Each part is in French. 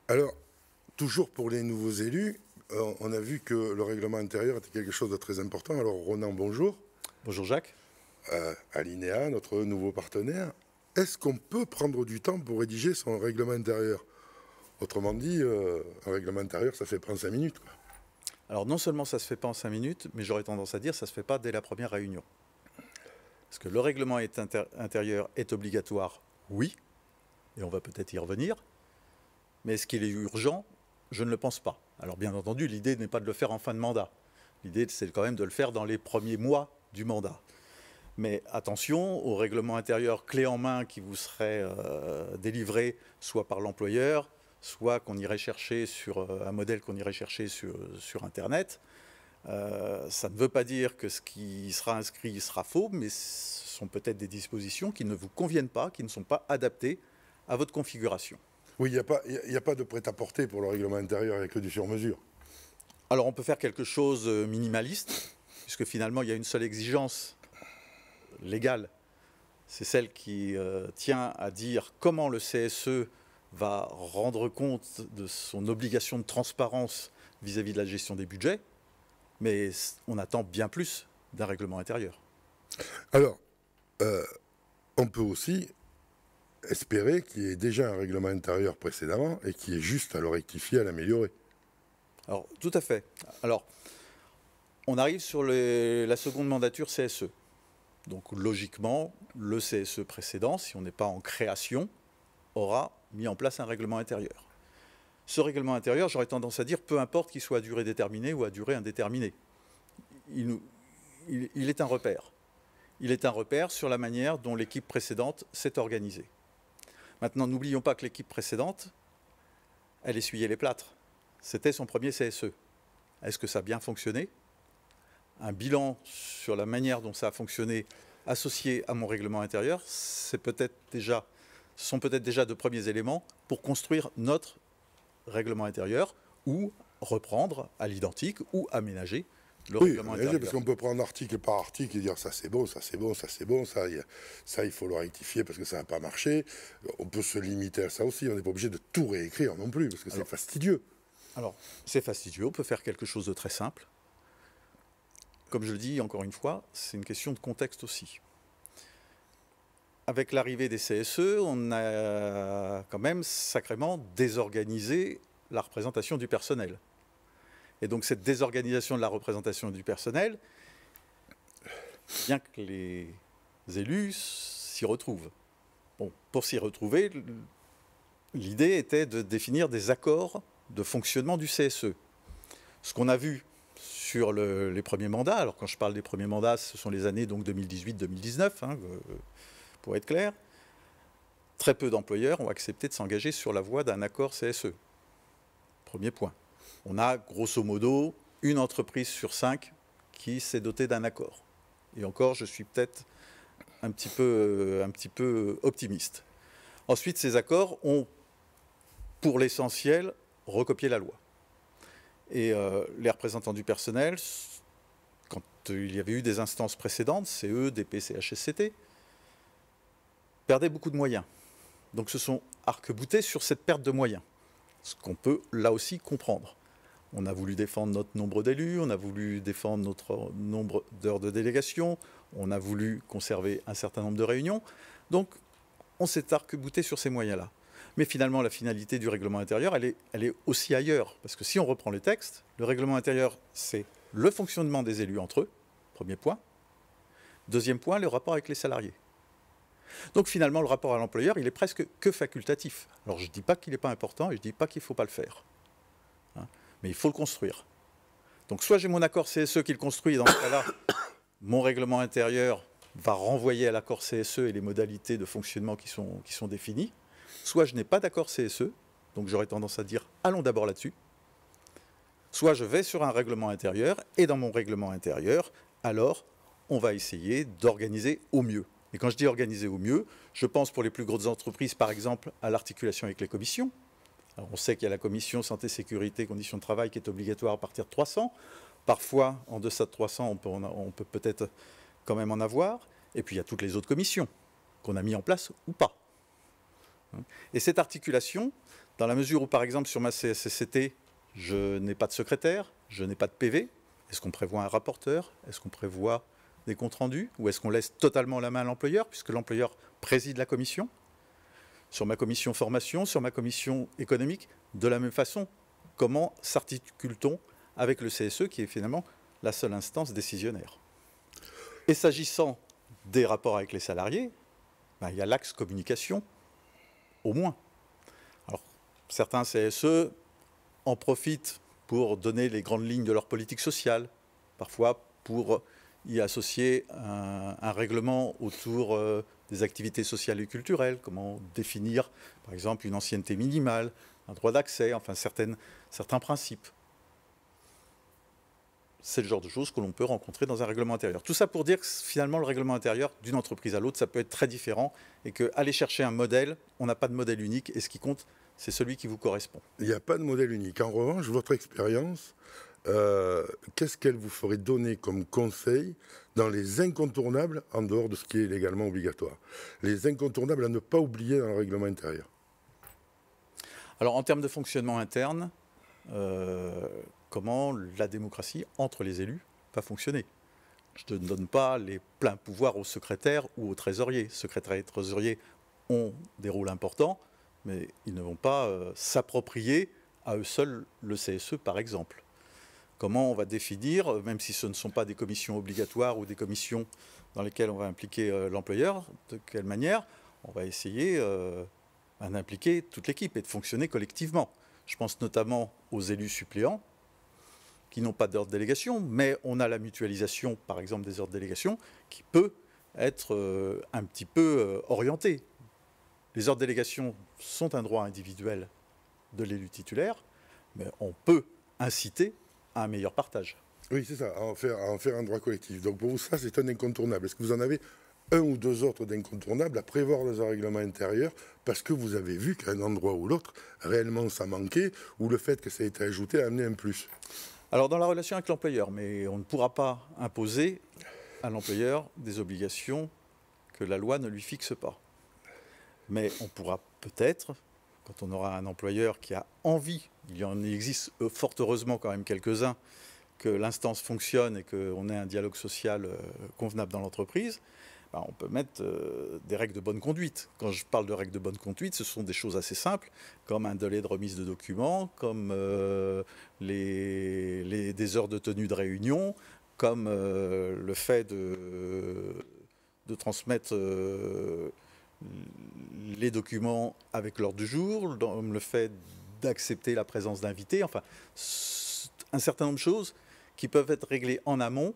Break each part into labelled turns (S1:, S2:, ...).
S1: Alors, toujours pour les nouveaux élus, on a vu que le règlement intérieur était quelque chose de très important. Alors, Ronan, bonjour.
S2: Bonjour Jacques.
S1: Alinéa, notre nouveau partenaire. Est-ce qu'on peut prendre du temps pour rédiger son règlement intérieur? Autrement dit, un règlement intérieur, ça fait prendre 5 minutes, quoi.
S2: Alors non seulement ça se fait pas en 5 minutes, mais j'aurais tendance à dire ça se fait pas dès la première réunion. Parce que le règlement intérieur est obligatoire, oui, et on va peut-être y revenir, mais est-ce qu'il est urgent? Je ne le pense pas. Alors bien entendu, l'idée n'est pas de le faire en fin de mandat. L'idée, c'est quand même de le faire dans les premiers mois du mandat. Mais attention au règlement intérieur clé en main qui vous serait délivré soit par l'employeur, soit qu'on irait chercher sur un modèle qu'on irait chercher sur Internet. Ça ne veut pas dire que ce qui sera inscrit sera faux, mais ce sont peut-être des dispositions qui ne vous conviennent pas, qui ne sont pas adaptées à votre configuration.
S1: Oui, il n'y a pas de prêt-à-porter pour le règlement intérieur, il n'y a que du sur-mesure.
S2: Alors on peut faire quelque chose minimaliste, puisque finalement il y a une seule exigence légale, c'est celle qui tient à dire comment le CSE va rendre compte de son obligation de transparence vis-à-vis de la gestion des budgets, mais on attend bien plus d'un règlement intérieur.
S1: Alors, on peut aussi espérer qu'il y ait déjà un règlement intérieur précédemment et qu'il y ait juste à le rectifier, à l'améliorer.
S2: Alors, tout à fait. Alors, on arrive sur la seconde mandature CSE. Donc, logiquement, le CSE précédent, si on n'est pas en création, aura mis en place un règlement intérieur. Ce règlement intérieur, j'aurais tendance à dire, peu importe qu'il soit à durée déterminée ou à durée indéterminée. Il est un repère. Il est un repère sur la manière dont l'équipe précédente s'est organisée. Maintenant, n'oublions pas que l'équipe précédente, elle essuyait les plâtres. C'était son premier CSE. Est-ce que ça a bien fonctionné? Un bilan sur la manière dont ça a fonctionné associé à mon règlement intérieur, ce sont peut-être déjà de premiers éléments pour construire notre règlement intérieur ou reprendre à l'identique ou aménager le règlement intérieur.
S1: Parce qu'on peut prendre article par article et dire ça c'est bon, ça c'est bon, ça c'est bon, ça il faut le rectifier parce que ça n'a pas marché. On peut se limiter à ça aussi, on n'est pas obligé de tout réécrire non plus parce que c'est fastidieux.
S2: Alors, c'est fastidieux, on peut faire quelque chose de très simple. Comme je le dis encore une fois, c'est une question de contexte aussi. Avec l'arrivée des CSE, on a quand même sacrément désorganisé la représentation du personnel. Et donc cette désorganisation de la représentation du personnel, bien que les élus s'y retrouvent. Bon, pour s'y retrouver, l'idée était de définir des accords de fonctionnement du CSE. Ce qu'on a vu sur les premiers mandats, alors quand je parle des premiers mandats, ce sont les années 2018-2019, hein, pour être clair, très peu d'employeurs ont accepté de s'engager sur la voie d'un accord CSE. Premier point. On a grosso modo une entreprise sur 5 qui s'est dotée d'un accord. Et encore, je suis peut-être un petit peu optimiste. Ensuite, ces accords ont, pour l'essentiel, recopié la loi. Et les représentants du personnel, quand il y avait eu des instances précédentes, CE, DP, CHSCT, perdaient beaucoup de moyens. Donc se sont arc-boutés sur cette perte de moyens. Ce qu'on peut là aussi comprendre. On a voulu défendre notre nombre d'élus, on a voulu défendre notre nombre d'heures de délégation, on a voulu conserver un certain nombre de réunions. Donc on s'est arc-bouté sur ces moyens-là. Mais finalement, la finalité du règlement intérieur, elle est aussi ailleurs. Parce que si on reprend les textes, le règlement intérieur, c'est le fonctionnement des élus entre eux, premier point. Deuxième point, le rapport avec les salariés. Donc finalement, le rapport à l'employeur, il est presque que facultatif. Alors je ne dis pas qu'il n'est pas important et je ne dis pas qu'il ne faut pas le faire. Hein, mais il faut le construire. Donc soit j'ai mon accord CSE qui le construit, et dans ce cas-là, mon règlement intérieur va renvoyer à l'accord CSE et les modalités de fonctionnement qui sont définies. Soit je n'ai pas d'accord CSE, donc j'aurais tendance à dire allons d'abord là-dessus. Soit je vais sur un règlement intérieur, et dans mon règlement intérieur, alors on va essayer d'organiser au mieux. Et quand je dis organiser au mieux, je pense pour les plus grosses entreprises, par exemple, à l'articulation avec les commissions. Alors on sait qu'il y a la commission santé, sécurité, conditions de travail qui est obligatoire à partir de 300. Parfois, en deçà de 300, on peut peut-être quand même en avoir. Et puis il y a toutes les autres commissions qu'on a mis en place ou pas. Et cette articulation, dans la mesure où, par exemple, sur ma CSCT, je n'ai pas de secrétaire, je n'ai pas de PV, est-ce qu'on prévoit un rapporteur? Est-ce qu'on prévoit des comptes rendus? Ou est-ce qu'on laisse totalement la main à l'employeur, puisque l'employeur préside la commission? Sur ma commission formation, sur ma commission économique, de la même façon, comment s'articule-t-on avec le CSE, qui est finalement la seule instance décisionnaire? Et s'agissant des rapports avec les salariés, ben, il y a l'axe communication, au moins. Alors, certains CSE en profitent pour donner les grandes lignes de leur politique sociale, parfois pour y associer un règlement autour des activités sociales et culturelles, comment définir, par exemple, une ancienneté minimale, un droit d'accès, enfin certains principes. C'est le genre de choses que l'on peut rencontrer dans un règlement intérieur. Tout ça pour dire que finalement, le règlement intérieur d'une entreprise à l'autre, ça peut être très différent et qu'aller chercher un modèle, on n'a pas de modèle unique et ce qui compte, c'est celui qui vous correspond.
S1: Il n'y a pas de modèle unique. En revanche, votre expérience, qu'est-ce qu'elle vous ferait donner comme conseil dans les incontournables, en dehors de ce qui est légalement obligatoire? Les incontournables à ne pas oublier dans le règlement intérieur.
S2: Alors, en termes de fonctionnement interne, comment la démocratie entre les élus va fonctionner? Je ne donne pas les pleins pouvoirs au secrétaire ou au trésorier. Secrétaire et trésorier ont des rôles importants, mais ils ne vont pas s'approprier à eux seuls le CSE, par exemple. Comment on va définir, même si ce ne sont pas des commissions obligatoires ou des commissions dans lesquelles on va impliquer l'employeur, de quelle manière on va essayer d'impliquer toute l'équipe et de fonctionner collectivement. Je pense notamment aux élus suppléants qui n'ont pas d'ordre de délégation, mais on a la mutualisation, par exemple, des ordres de délégation qui peut être un petit peu orientée. Les ordres de délégation sont un droit individuel de l'élu titulaire, mais on peut inciter à un meilleur partage.
S1: Oui, c'est ça, à en faire un droit collectif. Donc pour vous, ça, c'est un incontournable. Est-ce que vous en avez un ou deux autres d'incontournables à prévoir dans un règlement intérieur parce que vous avez vu qu'à un endroit ou l'autre, réellement ça manquait, ou le fait que ça a été ajouté a amené un plus?
S2: Alors dans la relation avec l'employeur, mais on ne pourra pas imposer à l'employeur des obligations que la loi ne lui fixe pas. Mais on pourra peut-être, quand on aura un employeur qui a envie, il y en existe fort heureusement quand même quelques-uns, que l'instance fonctionne et qu'on ait un dialogue social convenable dans l'entreprise, ben on peut mettre des règles de bonne conduite. Quand je parle de règles de bonne conduite, ce sont des choses assez simples, comme un délai de remise de documents, comme des heures de tenue de réunion, comme le fait de transmettre les documents avec l'ordre du jour, le fait d'accepter la présence d'invités, enfin, un certain nombre de choses qui peuvent être réglées en amont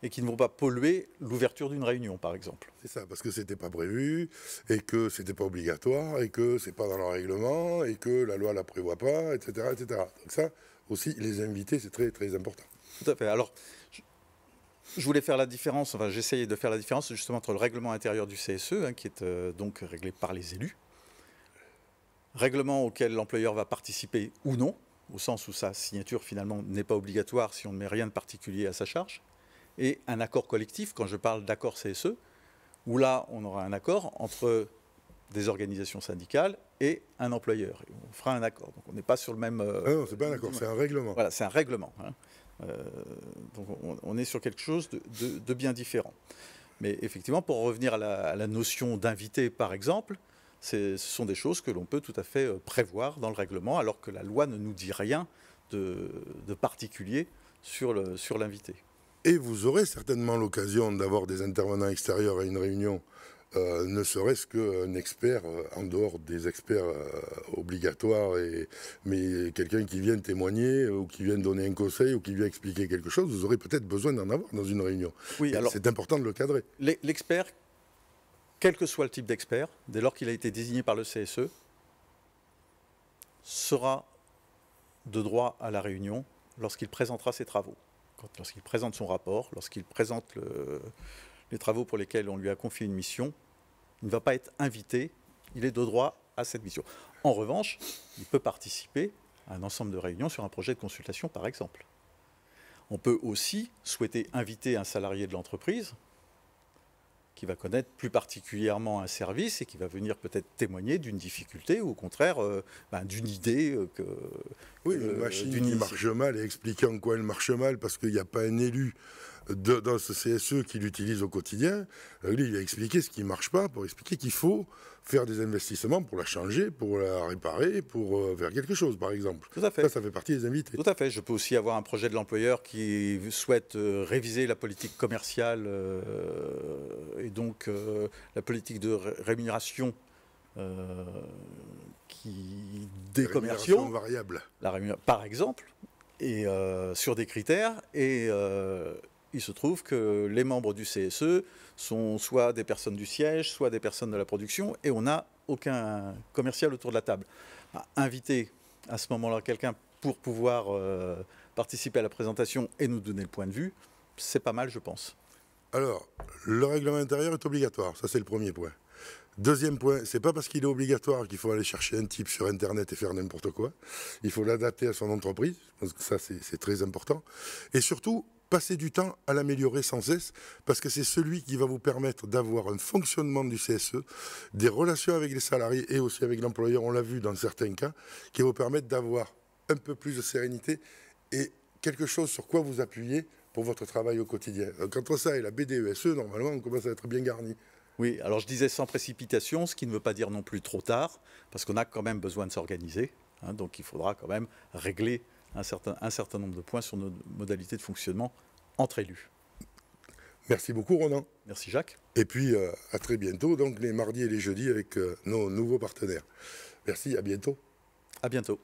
S2: et qui ne vont pas polluer l'ouverture d'une réunion, par exemple.
S1: C'est ça, parce que c'était pas prévu, et que c'était pas obligatoire, et que c'est pas dans le règlement, et que la loi la prévoit pas, etc., etc. Donc ça, aussi, les invités, c'est très, très important.
S2: Tout à fait. Alors, je voulais faire la différence, enfin j'essayais de faire la différence justement entre le règlement intérieur du CSE, qui est donc réglé par les élus, règlement auquel l'employeur va participer ou non, au sens où sa signature finalement n'est pas obligatoire si on ne met rien de particulier à sa charge, et un accord collectif, quand je parle d'accord CSE, où là on aura un accord entre des organisations syndicales et un employeur. Et on fera un accord. Donc on n'est pas sur le même...
S1: non, c'est pas un accord, c'est un règlement.
S2: Voilà, c'est un règlement. Donc on est sur quelque chose de bien différent. Mais effectivement, pour revenir à la notion d'invité, par exemple, ce sont des choses que l'on peut tout à fait prévoir dans le règlement, alors que la loi ne nous dit rien de particulier sur l'invité.
S1: Et vous aurez certainement l'occasion d'avoir des intervenants extérieurs à une réunion, ne serait-ce qu'un expert, en dehors des experts obligatoires, mais quelqu'un qui vient témoigner, ou qui vient donner un conseil, ou qui vient expliquer quelque chose, vous aurez peut-être besoin d'en avoir dans une réunion.
S2: Oui, alors,
S1: c'est important de le cadrer.
S2: L'expert, quel que soit le type d'expert, dès lors qu'il a été désigné par le CSE, sera de droit à la réunion lorsqu'il présentera ses travaux. Lorsqu'il présente son rapport, lorsqu'il présente les travaux pour lesquels on lui a confié une mission, il ne va pas être invité, il est de droit à cette mission. En revanche, il peut participer à un ensemble de réunions sur un projet de consultation, par exemple. On peut aussi souhaiter inviter un salarié de l'entreprise qui va connaître plus particulièrement un service et qui va venir peut-être témoigner d'une difficulté ou au contraire d'une idée que...
S1: Oui, une machine qui marche mal et expliquer en quoi elle marche mal parce qu'il n'y a pas un élu dans ce CSE qui l'utilise au quotidien. Lui, il a expliqué ce qui ne marche pas pour expliquer qu'il faut faire des investissements pour la changer, pour la réparer, pour faire quelque chose, par exemple.
S2: Tout à fait.
S1: Ça fait partie des invités.
S2: Tout à fait. Je peux aussi avoir un projet de l'employeur qui souhaite réviser la politique commerciale et donc la politique de rémunération des commerciaux.
S1: Variable.
S2: Par exemple, et sur des critères. Et il se trouve que les membres du CSE sont soit des personnes du siège, soit des personnes de la production, et on n'a aucun commercial autour de la table. Inviter à ce moment-là quelqu'un pour pouvoir participer à la présentation et nous donner le point de vue, c'est pas mal, je pense.
S1: Alors, le règlement intérieur est obligatoire, ça c'est le premier point. Deuxième point, c'est pas parce qu'il est obligatoire qu'il faut aller chercher un type sur Internet et faire n'importe quoi. Il faut l'adapter à son entreprise, parce que ça c'est très important. Et surtout, passer du temps à l'améliorer sans cesse, parce que c'est celui qui va vous permettre d'avoir un fonctionnement du CSE, des relations avec les salariés et aussi avec l'employeur, on l'a vu dans certains cas, qui va vous permettre d'avoir un peu plus de sérénité et quelque chose sur quoi vous appuyez pour votre travail au quotidien. Donc, entre ça et la BDESE, normalement, on commence à être bien garni.
S2: Oui, alors je disais sans précipitation, ce qui ne veut pas dire non plus trop tard, parce qu'on a quand même besoin de s'organiser, donc il faudra quand même régler un certain nombre de points sur nos modalités de fonctionnement entre élus.
S1: Merci beaucoup Ronan.
S2: Merci Jacques.
S1: Et puis à très bientôt, donc les mardis et les jeudis avec nos nouveaux partenaires. Merci, à bientôt.
S2: À bientôt.